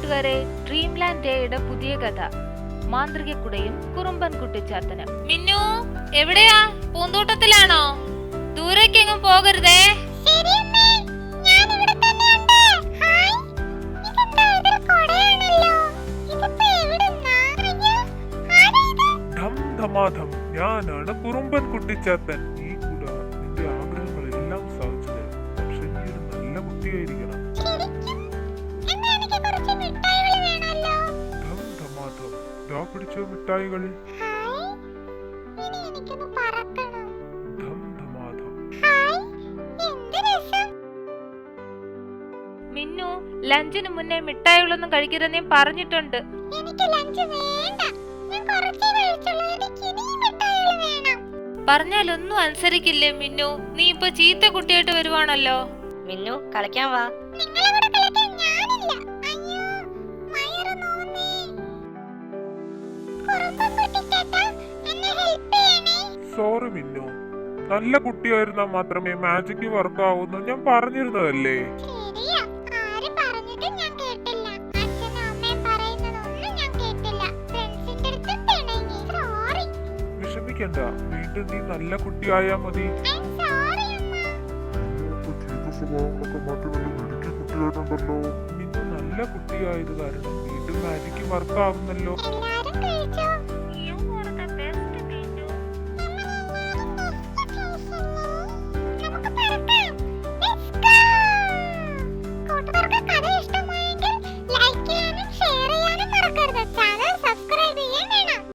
കൂട്ടുകാരെ, ഡ്രീംലാൻഡ് ഡേയുടെ പുതിയ കഥ മാന്ത്രിക കുടയും കുറുമ്പൻ കുട്ടിച്ചാത്തനും. മിന്നു എവിടെയാ? പൂന്തോട്ടത്തിലാണോ? ദൂരേക്കെങ്ങും പോകരുതേ. ഞാനാണ് കുറുമ്പൻ കുട്ടിച്ചാത്തൻ. ഈ കുട നിന്റെ ആഗ്രഹങ്ങളെല്ലാം സാധിച്ചു തരും. പക്ഷെ നീ ഒരു നല്ല കുട്ടിയായിരിക്കണം. പിടിച്ചോ മിഠായികൾ. മിന്നു, ലഞ്ചിന് മുന്നേ മിഠായികളൊന്നും കഴിക്കരുതെന്ന് ഞാൻ പറഞ്ഞിട്ടുണ്ട്. പറഞ്ഞാലൊന്നും അനുസരിക്കില്ലേ മിന്നു? നീ ഇപ്പൊ ചീത്ത കുട്ടിയായിട്ട് വരുവാണല്ലോ. മിന്നു കളിക്കാൻ വാ. സോറി മിന്നു, നല്ല കുട്ടിയായിരുന്നാ മാത്രമേ മാജിക് വർക്ക് ആവൂന്ന് ഞാൻ പറഞ്ഞിരുന്നതല്ലേ. വിഷമിക്കണ്ട, വീണ്ടും നീ നല്ല കുട്ടിയായാ മതി. മിന്നു നല്ല കുട്ടിയായത് കാരണം വീണ്ടും മാജിക് വർക്ക് ആവുന്നല്ലോ.